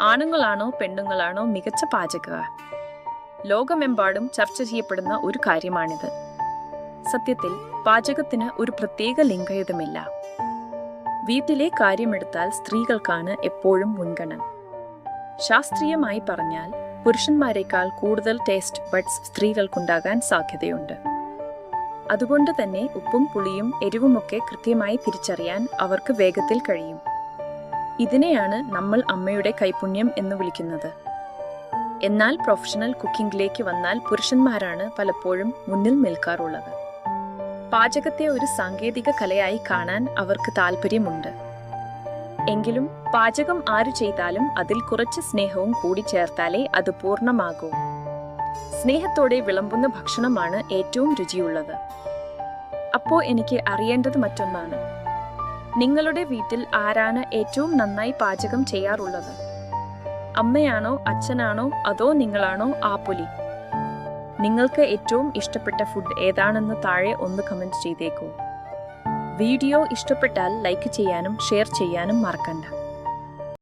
ആണുങ്ങളാണോ പെണ്ണുങ്ങളാണോ മികച്ച പാചകർ? ലോകമെമ്പാടും ചർച്ച ചെയ്യപ്പെടുന്ന ഒരു കാര്യമാണിത്. സത്യത്തിൽ പാചകത്തിന് ഒരു പ്രത്യേക ലിംഗഭേദമില്ല. വീട്ടിലെ കാര്യമെടുത്താൽ സ്ത്രീകൾക്കാണ് എപ്പോഴും മുൻഗണന. ശാസ്ത്രീയമായി പറഞ്ഞാൽ പുരുഷന്മാരെക്കാൾ കൂടുതൽ ടേസ്റ്റ് ബഡ്സ് സ്ത്രീകൾക്കുണ്ടാകാൻ സാധ്യതയുണ്ട്. അതുകൊണ്ട് തന്നെ ഉപ്പും പുളിയും എരിവുമൊക്കെ കൃത്യമായി തിരിച്ചറിയാൻ അവർക്ക് വേഗത്തിൽ കഴിയും. ഇതിനെയാണ് നമ്മൾ അമ്മയുടെ കൈപുണ്യം എന്ന് വിളിക്കുന്നത്. എന്നാൽ പ്രൊഫഷണൽ കുക്കിംഗിലേക്ക് വന്നാൽ പുരുഷന്മാരാണ് പലപ്പോഴും മുന്നിൽ നിൽക്കാറുള്ളത്. പാചകത്തെ ഒരു സാങ്കേതിക കലയായി കാണാൻ അവർക്ക് താല്പര്യമുണ്ട്. എങ്കിലും പാചകം ആരു ചെയ്താലും അതിൽ കുറച്ച് സ്നേഹവും കൂടി ചേർത്താലേ അത് പൂർണ്ണമാകൂ. സ്നേഹത്തോടെ വിളമ്പുന്ന ഭക്ഷണമാണ് ഏറ്റവും രുചിയുള്ളത്. അപ്പോ എനിക്ക് അറിയേണ്ടത് മറ്റൊന്നാണ്. നിങ്ങളുടെ വീട്ടിൽ ആരാണ് ഏറ്റവും നന്നായി പാചകം ചെയ്യാറുള്ളത്? അമ്മയാണോ, അച്ഛനാണോ, അതോ നിങ്ങളാണോ ആ പുലി? നിങ്ങൾക്ക് ഏറ്റവും ഇഷ്ടപ്പെട്ട ഫുഡ് ഏതാണെന്ന് താഴെ ഒന്ന് കമന്റ് ചെയ്തേക്കൂ. വീഡിയോ ഇഷ്ടപ്പെട്ടാൽ ലൈക്ക് ചെയ്യാനും ഷെയർ ചെയ്യാനും മറക്കണ്ട.